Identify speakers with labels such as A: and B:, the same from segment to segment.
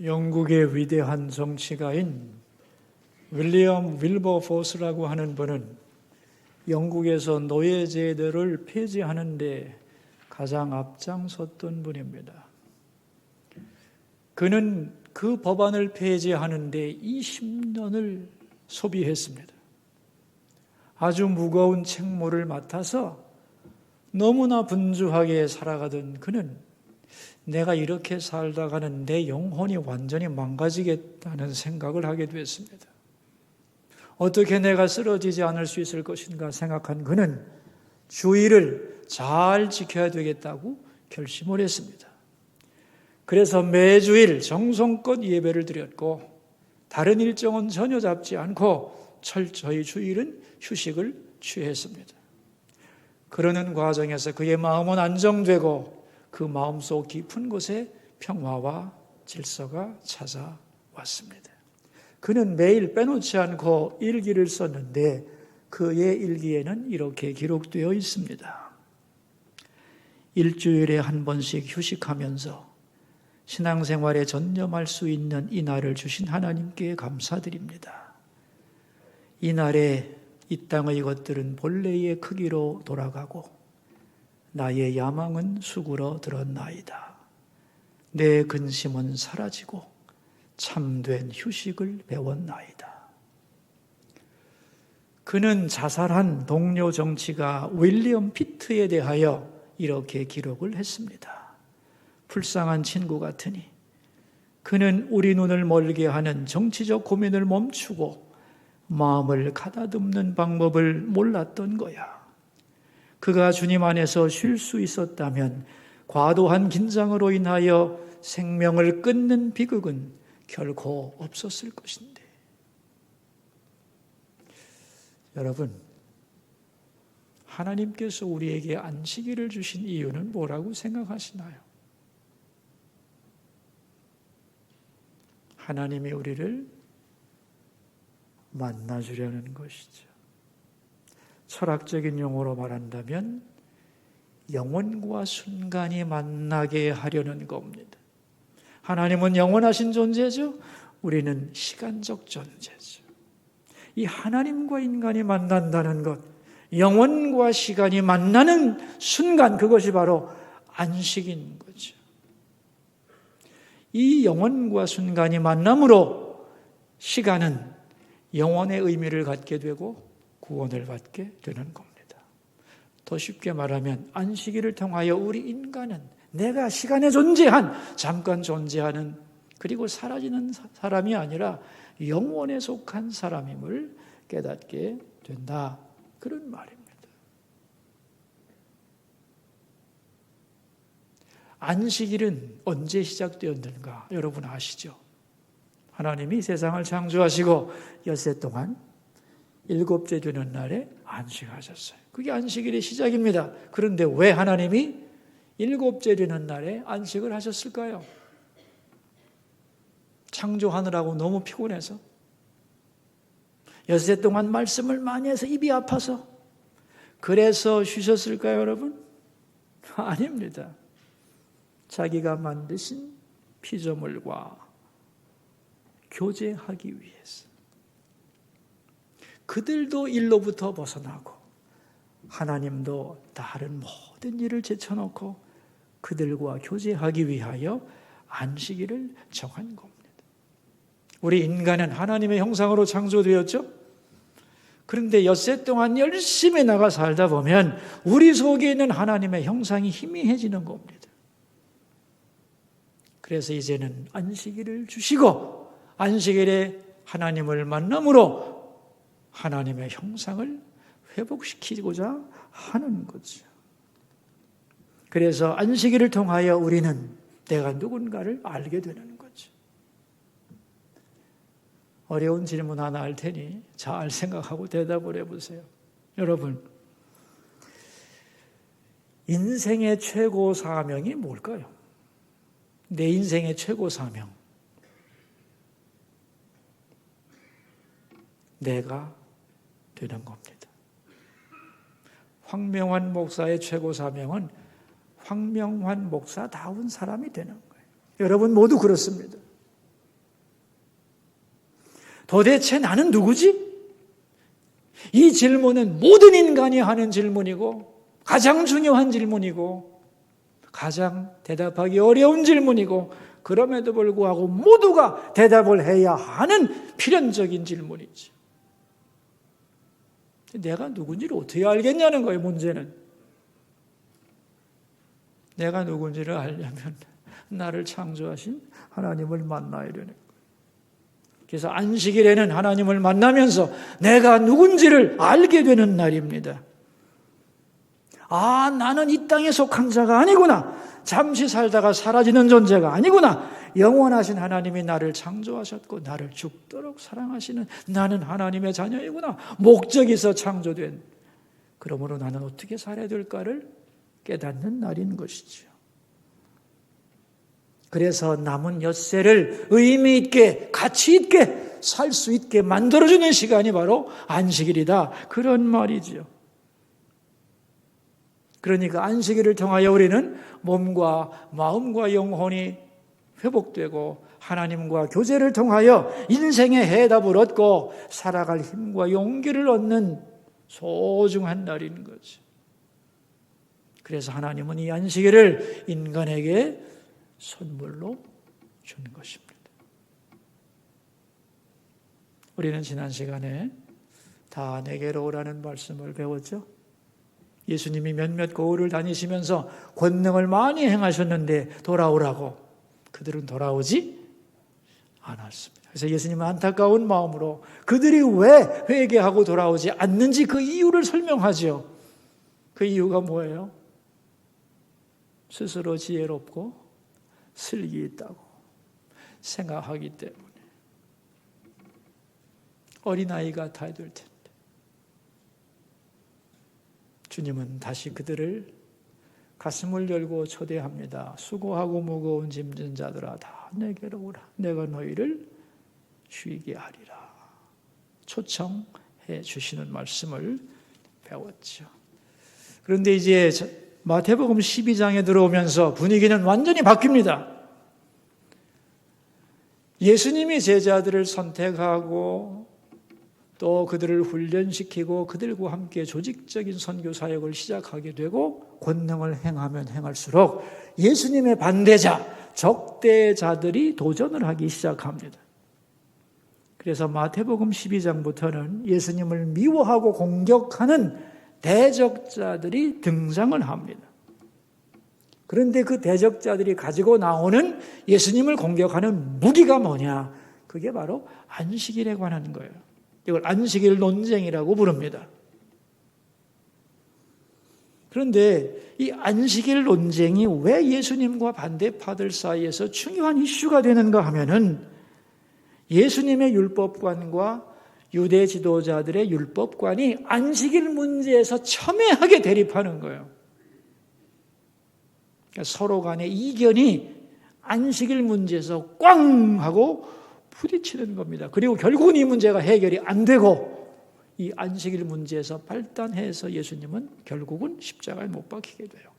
A: 영국의 위대한 정치가인 윌리엄 윌버포스라고 하는 분은 영국에서 노예제도를 폐지하는 데 가장 앞장섰던 분입니다. 그는 그 법안을 폐지하는 데 20년을 소비했습니다. 아주 무거운 책무를 맡아서 너무나 분주하게 살아가던 그는 내가 이렇게 살다가는 내 영혼이 완전히 망가지겠다는 생각을 하게 됐습니다. 어떻게 내가 쓰러지지 않을 수 있을 것인가 생각한 그는 주의를 잘 지켜야 되겠다고 결심을 했습니다. 그래서 매주일 정성껏 예배를 드렸고 다른 일정은 전혀 잡지 않고 철저히 주일은 휴식을 취했습니다. 그러는 과정에서 그의 마음은 안정되고 그 마음속 깊은 곳에 평화와 질서가 찾아왔습니다. 그는 매일 빼놓지 않고 일기를 썼는데 그의 일기에는 이렇게 기록되어 있습니다. 일주일에 한 번씩 휴식하면서 신앙생활에 전념할 수 있는 이 날을 주신 하나님께 감사드립니다. 이 날에 이 땅의 것들은 본래의 크기로 돌아가고 나의 야망은 수그러 들었나이다. 내 근심은 사라지고 참된 휴식을 배웠나이다. 그는 자살한 동료 정치가 윌리엄 피트에 대하여 이렇게 기록을 했습니다. 불쌍한 친구 같으니 그는 우리 눈을 멀게 하는 정치적 고민을 멈추고 마음을 가다듬는 방법을 몰랐던 거야. 그가 주님 안에서 쉴 수 있었다면 과도한 긴장으로 인하여 생명을 끊는 비극은 결코 없었을 것인데. 여러분, 하나님께서 우리에게 안식일을 주신 이유는 뭐라고 생각하시나요? 하나님이 우리를 만나주려는 것이죠. 철학적인 용어로 말한다면 영혼과 순간이 만나게 하려는 겁니다. 하나님은 영원하신 존재죠. 우리는 시간적 존재죠. 이 하나님과 인간이 만난다는 것, 영혼과 시간이 만나는 순간, 그것이 바로 안식인 거죠. 이 영혼과 순간이 만남으로 시간은 영혼의 의미를 갖게 되고 구원을 받게 되는 겁니다. 더 쉽게 말하면 안식일을 통하여 우리 인간은 내가 시간에 존재한, 잠깐 존재하는, 그리고 사라지는 사람이 아니라 영원에 속한 사람임을 깨닫게 된다. 그런 말입니다. 안식일은 언제 시작되었는가? 여러분 아시죠? 하나님이 세상을 창조하시고 엿새 동안 일곱째 되는 날에 안식하셨어요. 그게 안식일의 시작입니다. 그런데 왜 하나님이 일곱째 되는 날에 안식을 하셨을까요? 창조하느라고 너무 피곤해서? 엿새 동안 말씀을 많이 해서 입이 아파서? 그래서 쉬셨을까요, 여러분? 아닙니다. 자기가 만드신 피조물과 교제하기 위해서. 그들도 일로부터 벗어나고 하나님도 다른 모든 일을 제쳐놓고 그들과 교제하기 위하여 안식일을 정한 겁니다. 우리 인간은 하나님의 형상으로 창조되었죠? 그런데 엿새 동안 열심히 나가 살다 보면 우리 속에 있는 하나님의 형상이 희미해지는 겁니다. 그래서 이제는 안식일을 주시고 안식일에 하나님을 만남으로 하나님의 형상을 회복시키고자 하는 거죠. 그래서 안식일을 통하여 우리는 내가 누군가를 알게 되는 거죠. 어려운 질문 하나 할 테니 잘 생각하고 대답을 해보세요. 여러분, 인생의 최고 사명이 뭘까요? 내 인생의 최고 사명. 내가 되는 겁니다. 황명환 목사의 최고 사명은 황명환 목사다운 사람이 되는 거예요. 여러분 모두 그렇습니다. 도대체 나는 누구지? 이 질문은 모든 인간이 하는 질문이고 가장 중요한 질문이고 가장 대답하기 어려운 질문이고 그럼에도 불구하고 모두가 대답을 해야 하는 필연적인 질문이지. 내가 누군지를 어떻게 알겠냐는 거예요, 문제는. 내가 누군지를 알려면 나를 창조하신 하나님을 만나야 되는 거예요. 그래서 안식일에는 하나님을 만나면서 내가 누군지를 알게 되는 날입니다. 아, 나는 이 땅에 속한 자가 아니구나. 잠시 살다가 사라지는 존재가 아니구나. 영원하신 하나님이 나를 창조하셨고 나를 죽도록 사랑하시는 나는 하나님의 자녀이구나. 목적이 있어 창조된. 그러므로 나는 어떻게 살아야 될까를 깨닫는 날인 것이죠. 그래서 남은 엿새를 의미 있게 가치 있게 살 수 있게 만들어주는 시간이 바로 안식일이다. 그런 말이죠. 그러니까 안식일을 통하여 우리는 몸과 마음과 영혼이 회복되고 하나님과 교제를 통하여 인생의 해답을 얻고 살아갈 힘과 용기를 얻는 소중한 날인 거죠. 그래서 하나님은 이 안식일을 인간에게 선물로 준 것입니다. 우리는 지난 시간에 다 내게로 오라는 말씀을 배웠죠. 예수님이 몇몇 고을을 다니시면서 권능을 많이 행하셨는데 돌아오라고 그들은 돌아오지 않았습니다. 그래서 예수님은 안타까운 마음으로 그들이 왜 회개하고 돌아오지 않는지 그 이유를 설명하죠. 그 이유가 뭐예요? 스스로 지혜롭고 슬기 있다고 생각하기 때문에 어린아이 같아야 될 텐데 주님은 다시 그들을 가슴을 열고 초대합니다. 수고하고 무거운 짐진 자들아 다 내게로 오라. 내가 너희를 쉬게 하리라. 초청해 주시는 말씀을 배웠죠. 그런데 이제 마태복음 12장에 들어오면서 분위기는 완전히 바뀝니다. 예수님이 제자들을 선택하고 또 그들을 훈련시키고 그들과 함께 조직적인 선교 사역을 시작하게 되고 권능을 행하면 행할수록 예수님의 반대자, 적대자들이 도전을 하기 시작합니다. 그래서 마태복음 12장부터는 예수님을 미워하고 공격하는 대적자들이 등장을 합니다. 그런데 그 대적자들이 가지고 나오는 예수님을 공격하는 무기가 뭐냐? 그게 바로 안식일에 관한 거예요. 이걸 안식일 논쟁이라고 부릅니다. 그런데 이 안식일 논쟁이 왜 예수님과 반대파들 사이에서 중요한 이슈가 되는가 하면은 예수님의 율법관과 유대 지도자들의 율법관이 안식일 문제에서 첨예하게 대립하는 거예요. 그러니까 서로 간의 이견이 안식일 문제에서 꽝 하고 부딪히는 겁니다. 그리고 결국은 이 문제가 해결이 안 되고 이 안식일 문제에서 발단해서 예수님은 결국은 십자가에 못 박히게 돼요.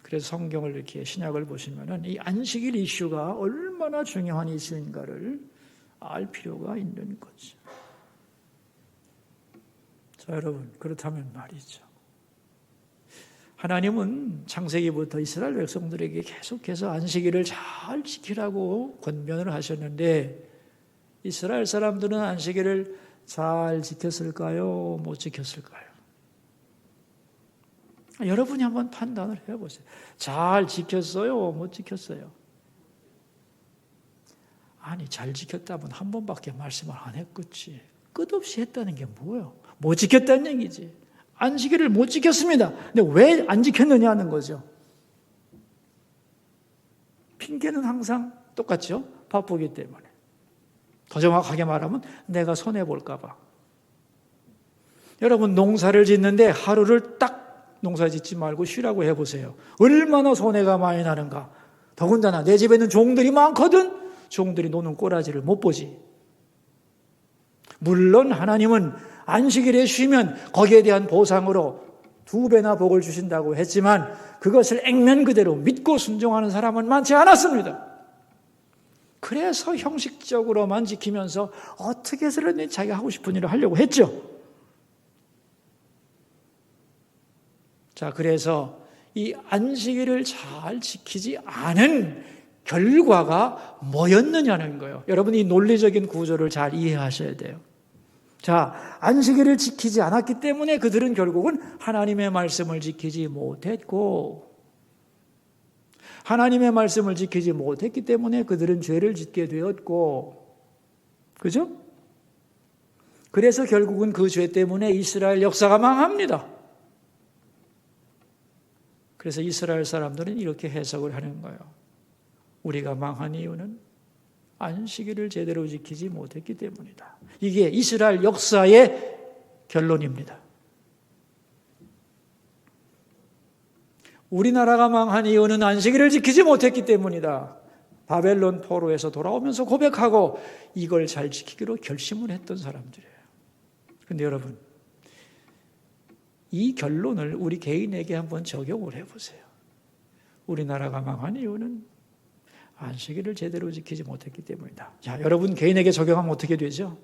A: 그래서 성경을 이렇게 신약을 보시면은 이 안식일 이슈가 얼마나 중요한 이슈인가를 알 필요가 있는 거죠. 자, 여러분, 그렇다면 말이죠. 하나님은 창세기부터 이스라엘 백성들에게 계속해서 안식일을 잘 지키라고 권면을 하셨는데 이스라엘 사람들은 안식일을 잘 지켰을까요? 못 지켰을까요? 여러분이 한번 판단을 해보세요. 잘 지켰어요? 못 지켰어요? 아니, 잘 지켰다면 한 번밖에 말씀을 안 했겠지. 끝없이 했다는 게 뭐예요? 못 지켰다는 얘기지. 안식일을 못 지켰습니다. 근데 왜 안 지켰느냐 하는 거죠. 핑계는 항상 똑같죠. 바쁘기 때문에. 더 정확하게 말하면 내가 손해볼까 봐. 여러분 농사를 짓는데 하루를 딱 농사 짓지 말고 쉬라고 해보세요. 얼마나 손해가 많이 나는가. 더군다나 내 집에는 종들이 많거든. 종들이 노는 꼬라지를 못 보지. 물론 하나님은 안식일에 쉬면 거기에 대한 보상으로 2배나 복을 주신다고 했지만 그것을 액면 그대로 믿고 순종하는 사람은 많지 않았습니다. 그래서 형식적으로만 지키면서 어떻게 해서든 자기가 하고 싶은 일을 하려고 했죠. 자, 그래서 이 안식일을 잘 지키지 않은 결과가 뭐였느냐는 거예요. 여러분, 이 논리적인 구조를 잘 이해하셔야 돼요. 자, 안식일을 지키지 않았기 때문에 그들은 결국은 하나님의 말씀을 지키지 못했고, 하나님의 말씀을 지키지 못했기 때문에 그들은 죄를 짓게 되었고, 그죠? 그래서 결국은 그 죄 때문에 이스라엘 역사가 망합니다. 그래서 이스라엘 사람들은 이렇게 해석을 하는 거예요. 우리가 망한 이유는 안식일을 제대로 지키지 못했기 때문이다. 이게 이스라엘 역사의 결론입니다. 우리나라가 망한 이유는 안식일을 지키지 못했기 때문이다. 바벨론 포로에서 돌아오면서 고백하고 이걸 잘 지키기로 결심을 했던 사람들이에요. 그런데 여러분, 이 결론을 우리 개인에게 한번 적용을 해보세요. 우리나라가 망한 이유는 안식일을 제대로 지키지 못했기 때문이다. 자, 여러분 개인에게 적용하면 어떻게 되죠?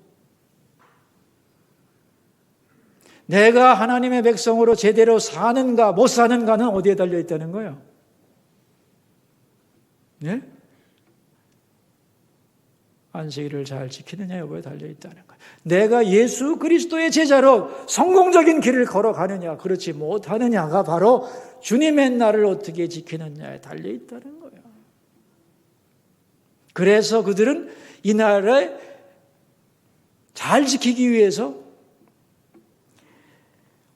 A: 내가 하나님의 백성으로 제대로 사는가 못 사는가는 어디에 달려있다는 거예요? 네? 안식일을 잘 지키느냐 여부에 달려있다는 거예요. 내가 예수 그리스도의 제자로 성공적인 길을 걸어가느냐 그렇지 못하느냐가 바로 주님의 날을 어떻게 지키느냐에 달려있다는 거예요. 그래서 그들은 이 날을 잘 지키기 위해서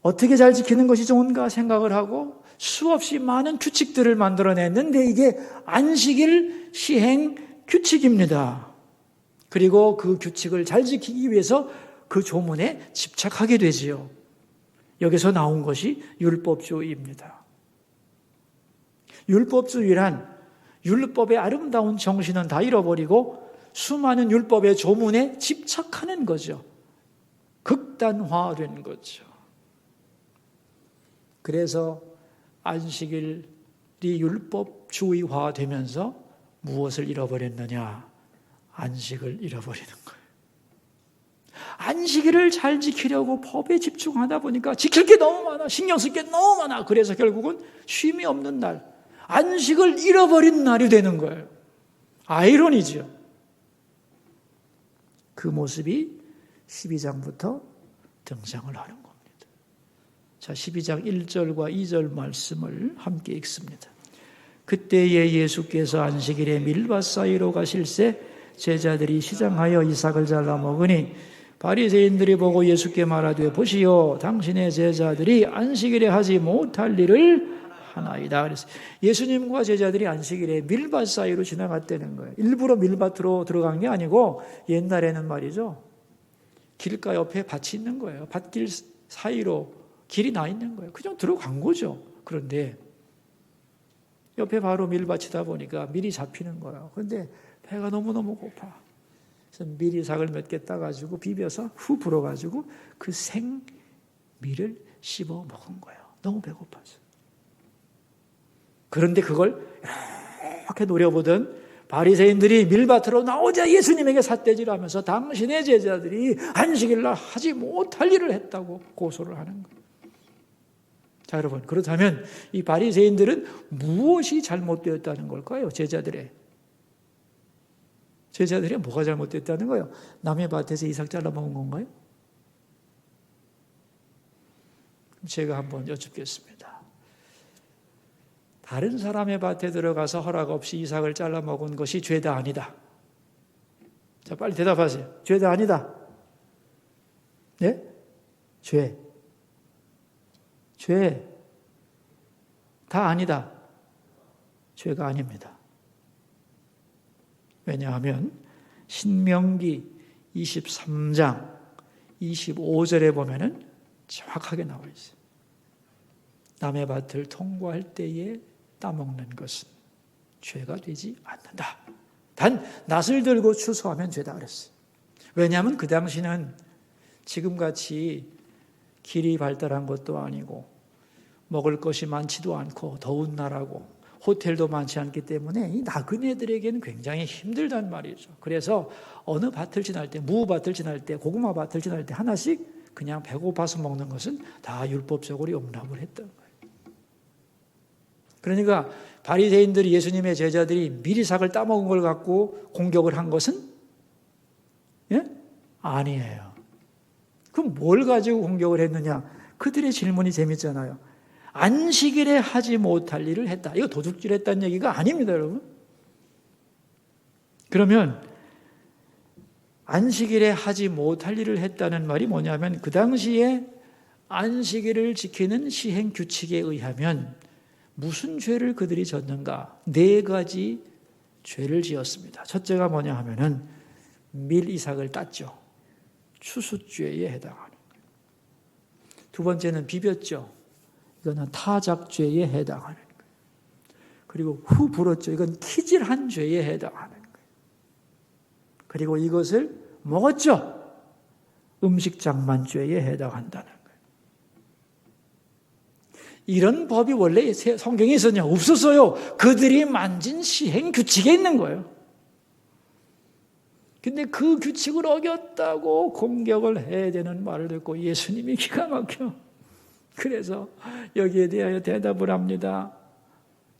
A: 어떻게 잘 지키는 것이 좋은가 생각을 하고 수없이 많은 규칙들을 만들어냈는데 이게 안식일 시행 규칙입니다. 그리고 그 규칙을 잘 지키기 위해서 그 조문에 집착하게 되지요. 여기서 나온 것이 율법주의입니다. 율법주의란 율법의 아름다운 정신은 다 잃어버리고 수많은 율법의 조문에 집착하는 거죠. 극단화된 거죠. 그래서 안식일이 율법주의화되면서 무엇을 잃어버렸느냐? 안식을 잃어버리는 거예요. 안식일을 잘 지키려고 법에 집중하다 보니까 지킬 게 너무 많아, 신경 쓸 게 너무 많아. 그래서 결국은 쉼이 없는 날, 안식을 잃어버린 날이 되는 거예요. 아이러니죠. 그 모습이 12장부터 등장을 하는 겁니다. 자, 12장 1절과 2절 말씀을 함께 읽습니다. 그때에 예수께서 안식일에 밀밭 사이로 가실새 제자들이 시장하여 이삭을 잘라 먹으니 바리새인들이 보고 예수께 말하되 보시오 당신의 제자들이 안식일에 하지 못할 일을 하나이다. 그래서 예수님과 제자들이 안식일에 밀밭 사이로 지나갔다는 거예요. 일부러 밀밭으로 들어간 게 아니고 옛날에는 말이죠. 길가 옆에 밭이 있는 거예요. 밭길 사이로 길이 나 있는 거예요. 그냥 들어간 거죠. 그런데 옆에 바로 밀밭이다 보니까 밀이 잡히는 거예요. 그런데 배가 너무너무 고파. 그래서 밀이삭을 몇 개 따가지고 비벼서 후 불어가지고 그 생밀을 씹어 먹은 거예요. 너무 배고파서. 그런데 그걸 이렇게 노려보던 바리새인들이 밀밭으로 나오자 예수님에게 삿대질하면서 당신의 제자들이 안식일날 하지 못할 일을 했다고 고소를 하는 거예요. 자, 여러분, 그렇다면 이 바리새인들은 무엇이 잘못되었다는 걸까요? 제자들의 뭐가 잘못됐다는 거예요? 남의 밭에서 이삭 잘라 먹은 건가요? 제가 한번 여쭙겠습니다. 다른 사람의 밭에 들어가서 허락 없이 이삭을 잘라 먹은 것이 죄다 아니다? 자, 빨리 대답하세요. 죄다 아니다? 네? 죄. 다 아니다. 죄가 아닙니다. 왜냐하면 신명기 23장 25절에 보면은 정확하게 나와 있어요. 남의 밭을 통과할 때에 따먹는 것은 죄가 되지 않는다. 단 낫을 들고 추수하면 죄다 그랬어요. 왜냐하면 그 당시는 지금같이 길이 발달한 것도 아니고 먹을 것이 많지도 않고 더운 나라고 호텔도 많지 않기 때문에 이 나그네들에게는 굉장히 힘들단 말이죠. 그래서 어느 밭을 지날 때, 무밭을 지날 때, 고구마 밭을 지날 때 하나씩 그냥 배고파서 먹는 것은 다 율법적으로 용납을 했던 거예요. 그러니까 바리새인들이, 예수님의 제자들이 미리삭을 따먹은 걸 갖고 공격을 한 것은 아니에요. 그럼 뭘 가지고 공격을 했느냐? 그들의 질문이 재밌잖아요. 안식일에 하지 못할 일을 했다. 이거 도둑질했다는 얘기가 아닙니다, 여러분. 그러면 안식일에 하지 못할 일을 했다는 말이 뭐냐면 그 당시에 안식일을 지키는 시행 규칙에 의하면 무슨 죄를 그들이 졌는가? 4가지 죄를 지었습니다. 첫째가 뭐냐 하면은 밀이삭을 땄죠. 추수죄에 해당하는 거예요. 두 번째는 비볐죠. 이거는 타작죄에 해당하는 거예요. 그리고 후 불었죠. 이건 키질한 죄에 해당하는 거예요. 그리고 이것을 먹었죠. 음식장만죄에 해당한다는 거예요. 이런 법이 원래 성경에 있었냐? 없었어요. 그들이 만진 시행 규칙에 있는 거예요. 근데 그 규칙을 어겼다고 공격을 해야 되는 말을 듣고 예수님이 기가 막혀. 그래서 여기에 대하여 대답을 합니다.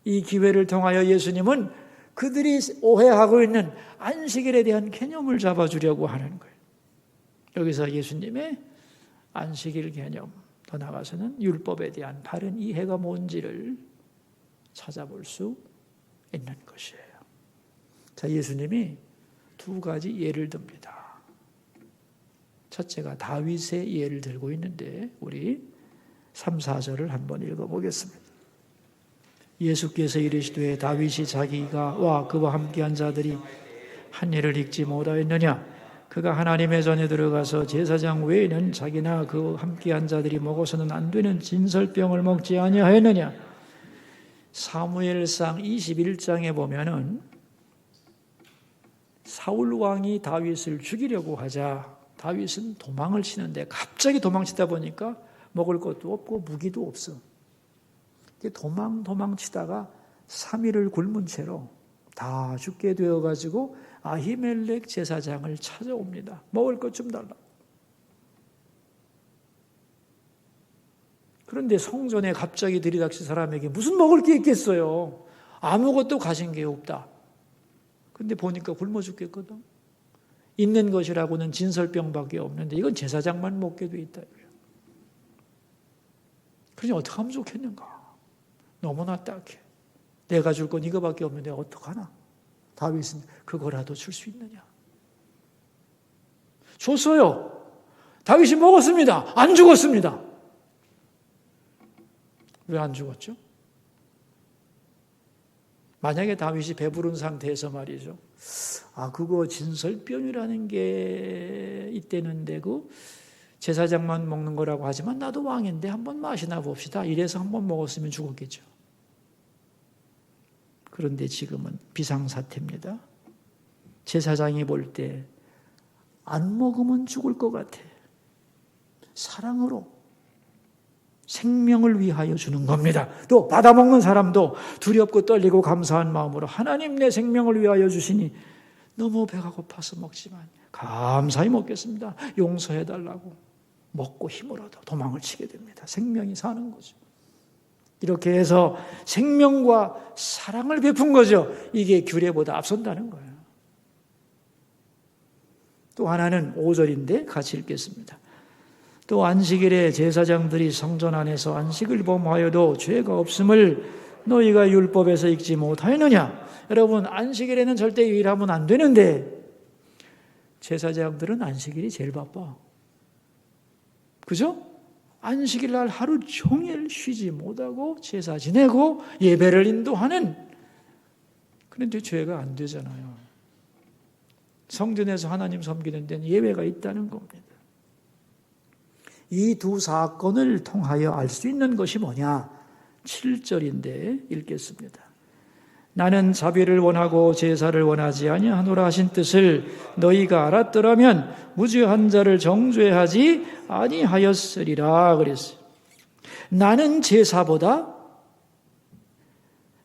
A: 이 기회를 통하여 예수님은 그들이 오해하고 있는 안식일에 대한 개념을 잡아주려고 하는 거예요. 여기서 예수님의 안식일 개념, 더 나아가서는 율법에 대한 바른 이해가 뭔지를 찾아볼 수 있는 것이에요. 자, 예수님이 2가지 예를 듭니다. 첫째가 다윗의 예를 들고 있는데 우리 3, 4절을 한번 읽어보겠습니다. 예수께서 이르시되 다윗이 자기가 그와 함께한 자들이 한 일을 읽지 못하였느냐? 그가 하나님의 전에 들어가서 제사장 외에는 자기나 그 함께한 자들이 먹어서는 안 되는 진설병을 먹지 아니하였느냐? 사무엘상 21장에 보면은 사울 왕이 다윗을 죽이려고 하자 다윗은 도망을 치는데 갑자기 도망치다 보니까 먹을 것도 없고 무기도 없어. 도망치다가 3일을 굶은 채로 다 죽게 되어가지고 아히멜렉 제사장을 찾아옵니다. 먹을 것 좀 달라고. 그런데 성전에 갑자기 들이닥친 사람에게 무슨 먹을 게 있겠어요? 아무것도 가진 게 없다. 근데 보니까 굶어 죽겠거든. 있는 것이라고는 진설병밖에 없는데 이건 제사장만 먹게 돼 있다. 그러니 어떻게 하면 좋겠는가? 너무나 딱해. 내가 줄 건 이거밖에 없는데 어떡하나? 다윗은 그거라도 줄 수 있느냐? 줬어요. 다윗이 먹었습니다. 안 죽었습니다. 왜 안 죽었죠? 만약에 다윗이 배부른 상태에서 말이죠. 그거 진설병이라는 게 있대는데 그 제사장만 먹는 거라고 하지만 나도 왕인데 한번 맛이나 봅시다. 이래서 한번 먹었으면 죽었겠죠. 그런데 지금은 비상사태입니다. 제사장이 볼 때 안 먹으면 죽을 것 같아. 사랑으로 생명을 위하여 주는 겁니다. 또 받아먹는 사람도 두렵고 떨리고 감사한 마음으로 하나님 내 생명을 위하여 주시니 너무 배가 고파서 먹지만 감사히 먹겠습니다. 용서해달라고 먹고 힘을 얻어 도망을 치게 됩니다. 생명이 사는 거죠. 이렇게 해서 생명과 사랑을 베푼 거죠. 이게 규례보다 앞선다는 거예요. 또 하나는 5절인데 같이 읽겠습니다. 또 안식일에 제사장들이 성전 안에서 안식을 범하여도 죄가 없음을 너희가 율법에서 읽지 못하였느냐? 여러분, 안식일에는 절대 일하면 안 되는데 제사장들은 안식일이 제일 바빠. 그죠? 안식일 날 하루 종일 쉬지 못하고 제사 지내고 예배를 인도하는, 그런데 죄가 안 되잖아요. 성전에서 하나님 섬기는 데는 예배가 있다는 겁니다. 이 두 사건을 통하여 알 수 있는 것이 뭐냐? 7절인데 읽겠습니다. 나는 자비를 원하고 제사를 원하지 아니하노라 하신 뜻을 너희가 알았더라면 무죄한 자를 정죄하지 아니하였으리라 그랬어요. 나는 제사보다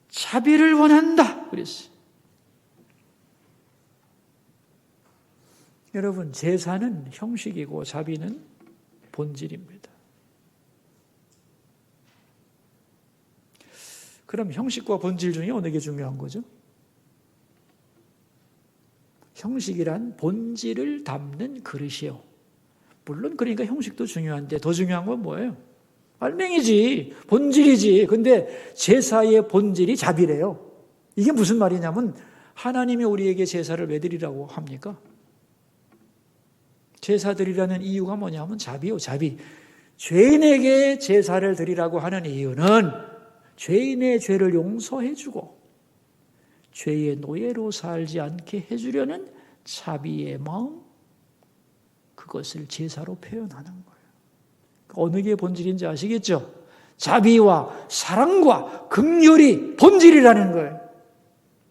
A: 자비를 원한다 그랬어요. 여러분, 제사는 형식이고 자비는 본질입니다. 그럼 형식과 본질 중에 어느 게 중요한 거죠? 형식이란 본질을 담는 그릇이요. 물론 그러니까 형식도 중요한데 더 중요한 건 뭐예요? 알맹이지, 본질이지. 근데 제사의 본질이 자비래요. 이게 무슨 말이냐면 하나님이 우리에게 제사를 왜 드리라고 합니까? 제사 드리라는 이유가 뭐냐면 자비요, 자비. 죄인에게 제사를 드리라고 하는 이유는 죄인의 죄를 용서해주고 죄의 노예로 살지 않게 해주려는 자비의 마음, 그것을 제사로 표현하는 거예요. 어느 게 본질인지 아시겠죠? 자비와 사랑과 긍휼이 본질이라는 거예요.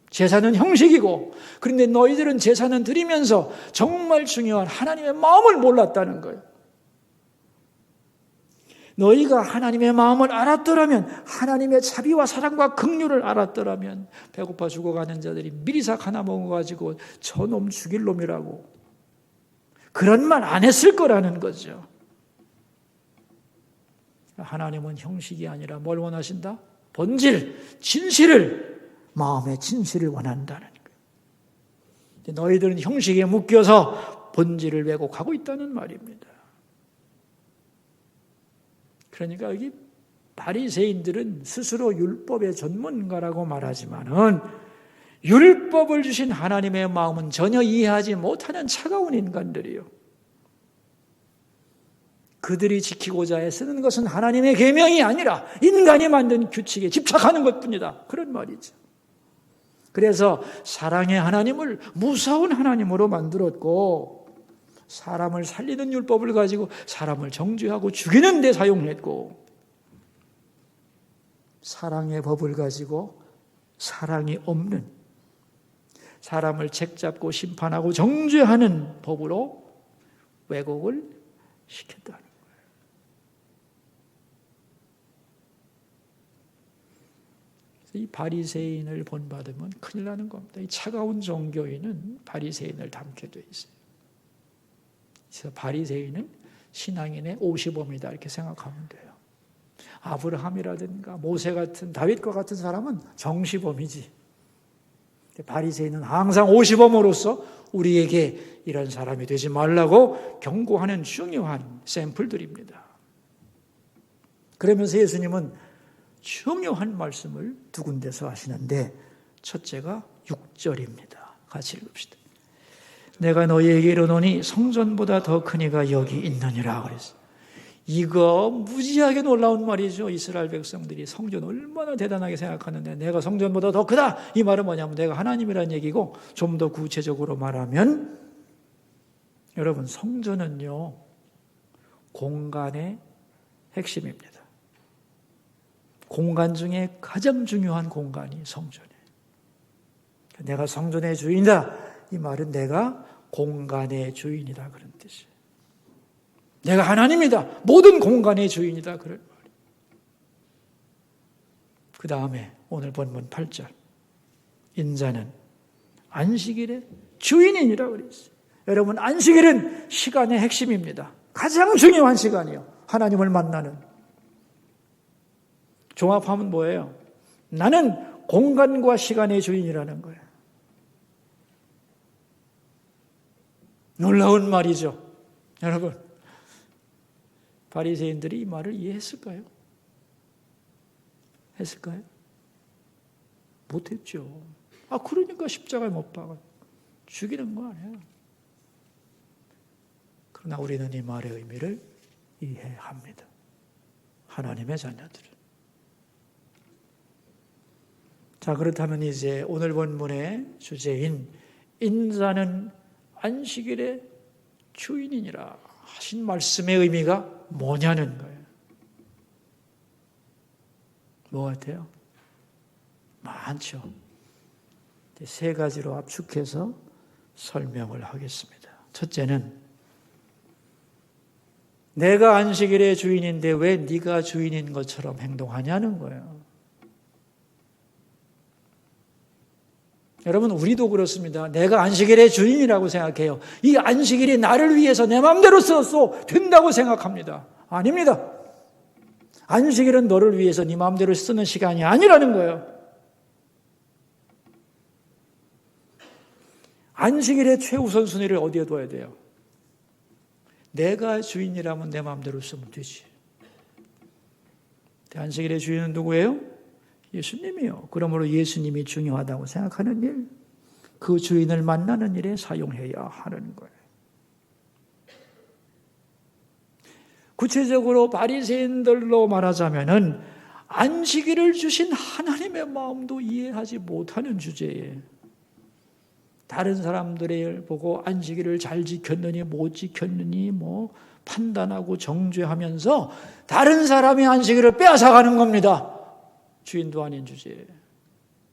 A: 제사는 형식이고, 그런데 너희들은 제사는 드리면서 정말 중요한 하나님의 마음을 몰랐다는 거예요. 너희가 하나님의 마음을 알았더라면, 하나님의 자비와 사랑과 긍휼을 알았더라면 배고파 죽어가는 자들이 미리삭 하나 먹어가지고 저놈 죽일 놈이라고 그런 말 안 했을 거라는 거죠. 하나님은 형식이 아니라 뭘 원하신다? 본질, 진실을, 마음의 진실을 원한다는 거예요. 너희들은 형식에 묶여서 본질을 왜곡하고 있다는 말입니다. 그러니까 여기 바리새인들은 스스로 율법의 전문가라고 말하지만은 율법을 주신 하나님의 마음은 전혀 이해하지 못하는 차가운 인간들이요. 그들이 지키고자 애쓰는 것은 하나님의 계명이 아니라 인간이 만든 규칙에 집착하는 것뿐이다. 그런 말이죠. 그래서 사랑의 하나님을 무서운 하나님으로 만들었고, 사람을 살리는 율법을 가지고 사람을 정죄하고 죽이는 데 사용했고, 사랑의 법을 가지고 사랑이 없는, 사람을 책잡고 심판하고 정죄하는 법으로 왜곡을 시켰다는 거예요. 이 바리새인을 본받으면 큰일 나는 겁니다. 이 차가운 종교인은 바리새인을 닮게 돼 있어요. 그래서 바리새인은 신앙인의 50범이다 이렇게 생각하면 돼요. 아브라함이라든가 모세 같은, 다윗과 같은 사람은 정시범이지. 바리새인은 항상 50범으로서 우리에게 이런 사람이 되지 말라고 경고하는 중요한 샘플들입니다. 그러면서 예수님은 중요한 말씀을 두 군데서 하시는데, 첫째가 6절입니다. 같이 읽읍시다. 내가 너희에게 이르노니 성전보다 더 큰 이가 여기 있느니라 그랬어요. 이거 무지하게 놀라운 말이죠. 이스라엘 백성들이 성전 얼마나 대단하게 생각하는데 내가 성전보다 더 크다. 이 말은 뭐냐면 내가 하나님이라는 얘기고, 좀 더 구체적으로 말하면 여러분, 성전은요 공간의 핵심입니다. 공간 중에 가장 중요한 공간이 성전이에요. 내가 성전의 주인이다. 이 말은 내가 공간의 주인이다 그런 뜻이에요. 내가 하나님이다. 모든 공간의 주인이다 그런 말이에요. 그 다음에 오늘 본문 8절. 인자는 안식일의 주인이니라 그랬어요. 여러분, 안식일은 시간의 핵심입니다. 가장 중요한 시간이요. 하나님을 만나는. 종합하면 뭐예요? 나는 공간과 시간의 주인이라는 거예요. 놀라운 말이죠. 여러분, 바리새인들이 이 말을 이해했을까요? 했을까요? 못했죠. 그러니까 십자가에 못 박아 죽이는 거 아니에요. 그러나 우리는 이 말의 의미를 이해합니다. 하나님의 자녀들은. 자, 그렇다면 이제 오늘 본문의 주제인 인자는 안식일의 주인이니라 하신 말씀의 의미가 뭐냐는 거예요. 뭐 같아요? 많죠. 세 가지로 압축해서 설명을 하겠습니다. 첫째는 내가 안식일의 주인인데 왜 네가 주인인 것처럼 행동하냐는 거예요. 여러분, 우리도 그렇습니다. 내가 안식일의 주인이라고 생각해요. 이 안식일이 나를 위해서 내 마음대로 써서 된다고 생각합니다. 아닙니다. 안식일은 너를 위해서 네 마음대로 쓰는 시간이 아니라는 거예요. 안식일의 최우선 순위를 어디에 둬야 돼요? 내가 주인이라면 내 마음대로 쓰면 되지. 안식일의 주인은 누구예요? 예수님이요. 그러므로 예수님이 중요하다고 생각하는 일, 그 주인을 만나는 일에 사용해야 하는 거예요. 구체적으로 바리새인들로 말하자면은 안식일을 주신 하나님의 마음도 이해하지 못하는 주제예요. 다른 사람들을 보고 안식일을 잘 지켰느니 못 지켰느니 판단하고 정죄하면서 다른 사람의 안식일을 빼앗아가는 겁니다. 주인도 아닌 주제에.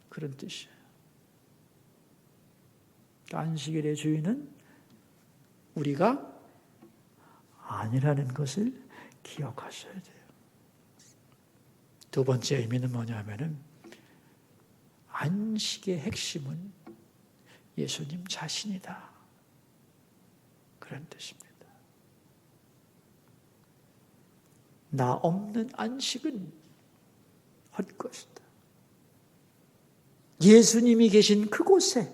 A: 그런 뜻이에요. 안식일의 주인은 우리가 아니라는 것을 기억하셔야 돼요. 두 번째 의미는 뭐냐면은 안식의 핵심은 예수님 자신이다. 그런 뜻입니다. 나 없는 안식은 헛것이다. 예수님이 계신 그곳에,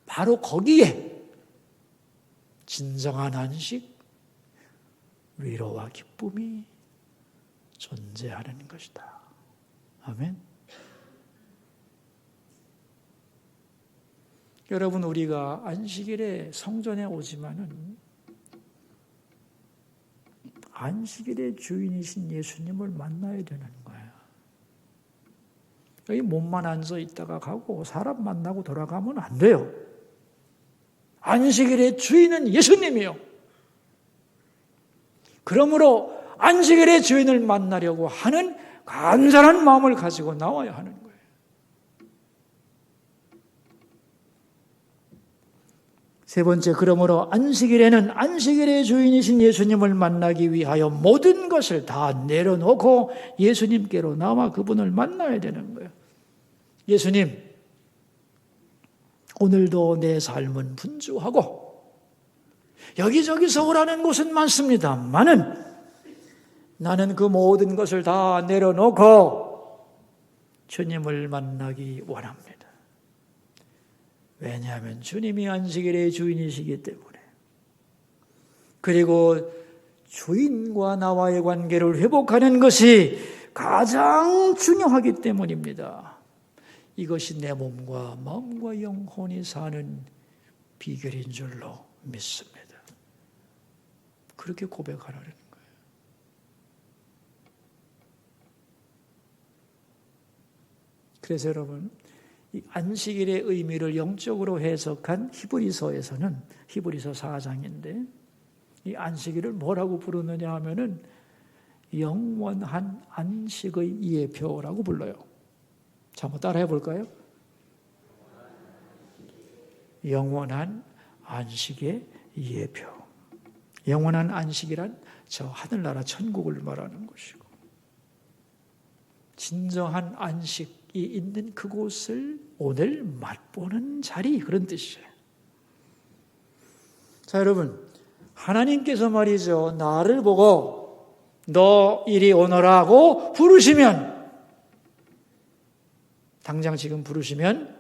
A: 바로 거기에 진정한 안식, 위로와 기쁨이 존재하는 것이다. 아멘. 여러분, 우리가 안식일에 성전에 오지만은 안식일의 주인이신 예수님을 만나야 되는 거예요. 여기 몸만 앉아 있다가 가고 사람 만나고 돌아가면 안 돼요. 안식일의 주인은 예수님이요. 그러므로 안식일의 주인을 만나려고 하는 간절한 마음을 가지고 나와야 하는 거예요. 세 번째, 그러므로 안식일에는 안식일의 주인이신 예수님을 만나기 위하여 모든 것을 다 내려놓고 예수님께로 나와 그분을 만나야 되는 거예요. 예수님, 오늘도 내 삶은 분주하고 여기저기서 오라는 곳은 많습니다만은 나는 그 모든 것을 다 내려놓고 주님을 만나기 원합니다. 왜냐하면 주님이 안식일의 주인이시기 때문에, 그리고 주인과 나와의 관계를 회복하는 것이 가장 중요하기 때문입니다. 이것이 내 몸과 마음과 영혼이 사는 비결인 줄로 믿습니다. 그렇게 고백하라는 거예요. 그래서 여러분, 이 안식일의 의미를 영적으로 해석한 히브리서에서는, 히브리서 4장인데 이 안식일을 뭐라고 부르느냐 하면은 영원한 안식의 예표라고 불러요. 자, 한번 따라해 볼까요? 영원한 안식의 예표. 영원한 안식이란 저 하늘나라 천국을 말하는 것이고, 진정한 안식이 있는 그곳을 오늘 맛보는 자리, 그런 뜻이에요. 자, 여러분, 하나님께서 말이죠, 나를 보고 너 이리 오너라고 부르시면, 당장 지금 부르시면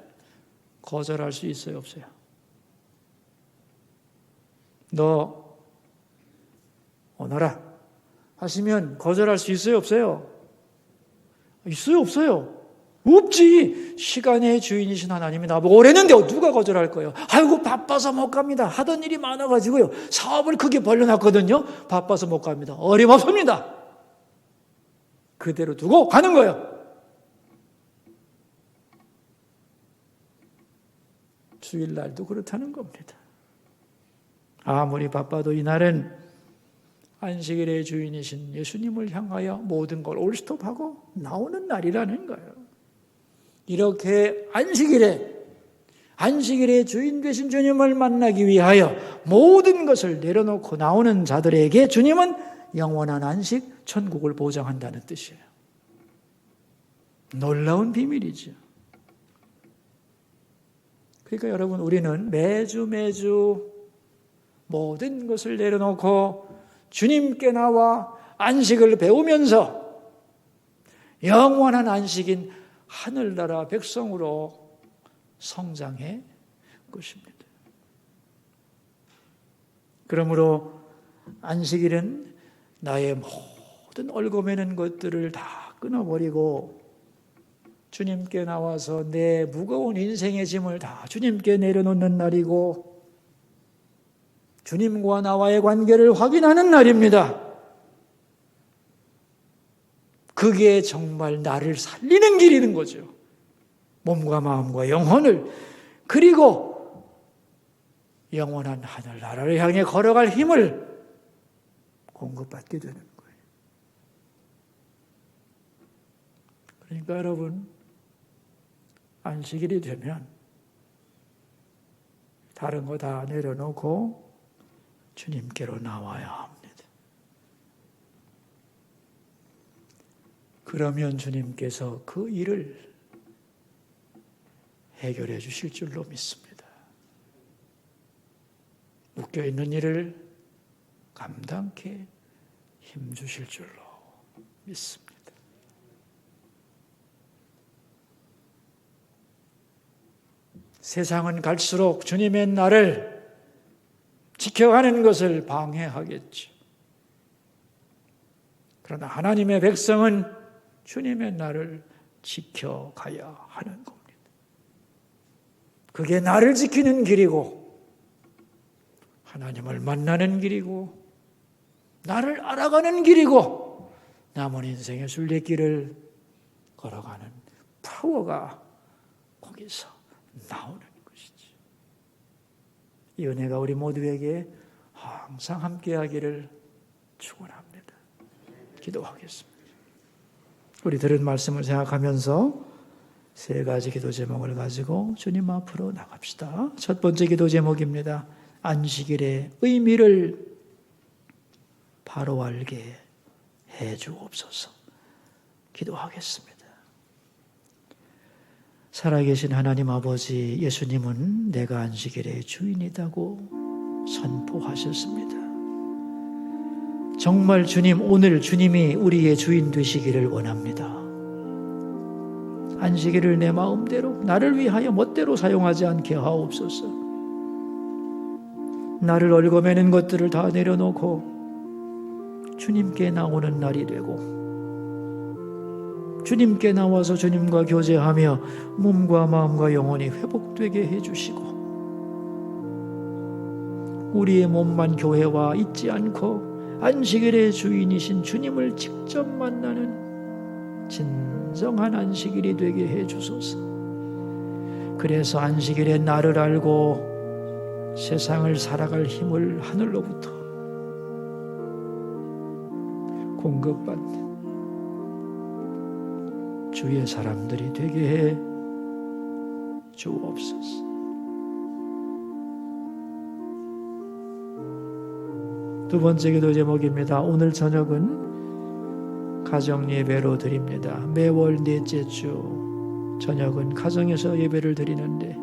A: 거절할 수 있어요, 없어요? 너 오너라 하시면 거절할 수 있어요, 없어요? 있어요, 없어요? 없지. 시간의 주인이신 하나님이 나보고 오래는데 누가 거절할 거예요? 아이고, 바빠서 못 갑니다. 하던 일이 많아가지고요, 사업을 크게 벌려놨거든요. 바빠서 못 갑니다. 어림없습니다. 그대로 두고 가는 거예요. 주일날도 그렇다는 겁니다. 아무리 바빠도 이날은 안식일의 주인이신 예수님을 향하여 모든 걸 올스톱하고 나오는 날이라는 거예요. 이렇게 안식일의 주인 되신 주님을 만나기 위하여 모든 것을 내려놓고 나오는 자들에게 주님은 영원한 안식, 천국을 보장한다는 뜻이에요. 놀라운 비밀이죠. 그러니까 여러분, 우리는 매주 모든 것을 내려놓고 주님께 나와 안식을 배우면서 영원한 안식인 하늘나라 백성으로 성장해 것입니다. 그러므로 안식일은 나의 모든 얽어매는 것들을 다 끊어버리고 주님께 나와서 내 무거운 인생의 짐을 다 주님께 내려놓는 날이고 주님과 나와의 관계를 확인하는 날입니다. 그게 정말 나를 살리는 길이는 거죠. 몸과 마음과 영혼을, 그리고 영원한 하늘나라를 향해 걸어갈 힘을 공급받게 되는 거예요. 그러니까 여러분, 안식일이 되면 다른 거 다 내려놓고 주님께로 나와야 합니다. 그러면 주님께서 그 일을 해결해 주실 줄로 믿습니다. 묶여있는 일을 감당케 힘주실 줄로 믿습니다. 세상은 갈수록 주님의 날을 지켜가는 것을 방해하겠죠. 그러나 하나님의 백성은 주님의 날을 지켜가야 하는 겁니다. 그게 나를 지키는 길이고 하나님을 만나는 길이고 나를 알아가는 길이고 남은 인생의 순례길을 걸어가는 파워가 거기서 나오는 것이지. 이 은혜가 우리 모두에게 항상 함께하기를 축원합니다. 기도하겠습니다. 우리 들은 말씀을 생각하면서 세 가지 기도 제목을 가지고 주님 앞으로 나갑시다. 첫 번째 기도 제목입니다. 안식일의 의미를 바로 알게 해 주옵소서. 기도하겠습니다. 살아계신 하나님 아버지, 예수님은 내가 안식일의 주인이라고 선포하셨습니다. 정말 주님, 오늘 주님이 우리의 주인 되시기를 원합니다. 안식일을 내 마음대로 나를 위하여 멋대로 사용하지 않게 하옵소서. 나를 얽어매는 것들을 다 내려놓고 주님께 나오는 날이 되고 주님께 나와서 주님과 교제하며 몸과 마음과 영혼이 회복되게 해주시고 우리의 몸만 교회와 잊지 않고 안식일의 주인이신 주님을 직접 만나는 진정한 안식일이 되게 해주소서. 그래서 안식일의 날을 알고 세상을 살아갈 힘을 하늘로부터 공급받는 주의 사람들이 되게 해 주옵소서. 두 번째 기도 제목입니다. 오늘 저녁은 가정 예배로 드립니다. 매월 넷째 주 저녁은 가정에서 예배를 드리는데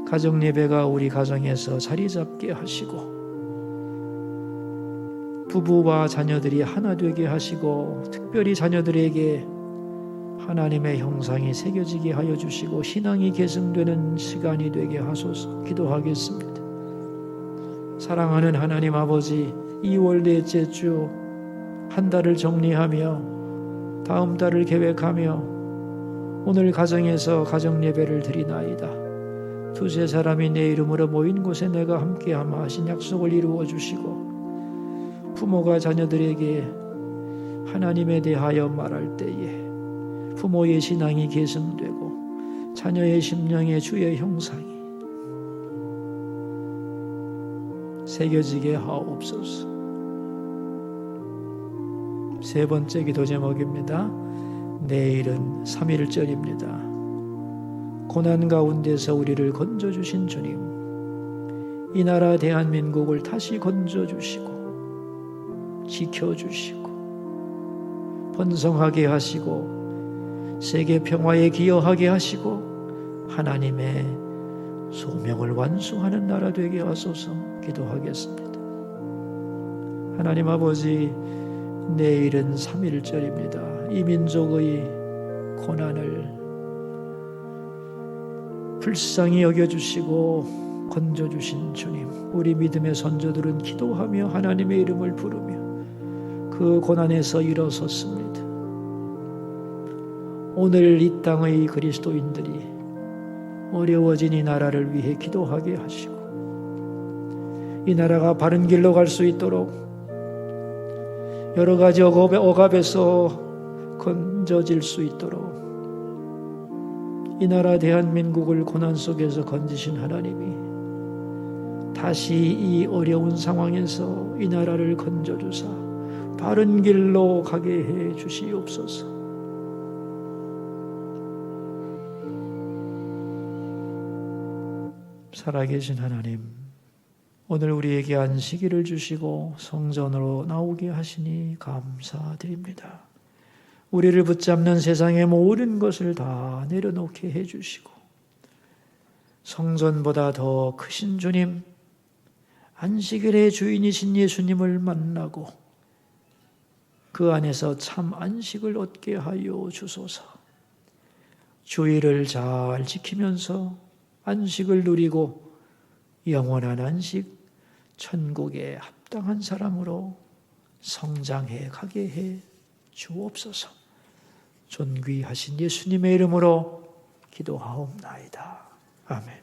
A: 가정 예배가 우리 가정에서 자리 잡게 하시고 부부와 자녀들이 하나 되게 하시고 특별히 자녀들에게 하나님의 형상이 새겨지게 하여 주시고 신앙이 계승되는 시간이 되게 하소서. 기도하겠습니다. 사랑하는 하나님 아버지, 2월 넷째 주 한 달을 정리하며 다음 달을 계획하며 오늘 가정에서 가정 예배를 드리나이다. 두세 사람이 내 이름으로 모인 곳에 내가 함께하마 하신 약속을 이루어 주시고 부모가 자녀들에게 하나님에 대하여 말할 때에 부모의 신앙이 계승되고 자녀의 심령에 주의 형상이 새겨지게 하옵소서. 세 번째 기도 제목입니다. 내일은 3.1절입니다. 고난 가운데서 우리를 건져주신 주님, 이 나라 대한민국을 다시 건져주시고 지켜주시고 번성하게 하시고 세계 평화에 기여하게 하시고 하나님의 소명을 완수하는 나라 되게 하소서. 기도하겠습니다. 하나님 아버지, 내일은 3.1절입니다. 이 민족의 고난을 불쌍히 여겨주시고 건져주신 주님, 우리 믿음의 선조들은 기도하며 하나님의 이름을 부르며 그 고난에서 일어섰습니다. 오늘 이 땅의 그리스도인들이 어려워진 이 나라를 위해 기도하게 하시고 이 나라가 바른 길로 갈 수 있도록 여러 가지 억압에서 건져질 수 있도록 이 나라 대한민국을 고난 속에서 건지신 하나님이 다시 이 어려운 상황에서 이 나라를 건져주사 바른 길로 가게 해 주시옵소서. 살아계신 하나님, 오늘 우리에게 안식일을 주시고 성전으로 나오게 하시니 감사드립니다. 우리를 붙잡는 세상의 모든 것을 다 내려놓게 해주시고 성전보다 더 크신 주님, 안식일의 주인이신 예수님을 만나고 그 안에서 참 안식을 얻게 하여 주소서. 주의를 잘 지키면서 안식을 누리고 영원한 안식, 천국에 합당한 사람으로 성장해 가게 해 주옵소서. 존귀하신 예수님의 이름으로 기도하옵나이다. 아멘.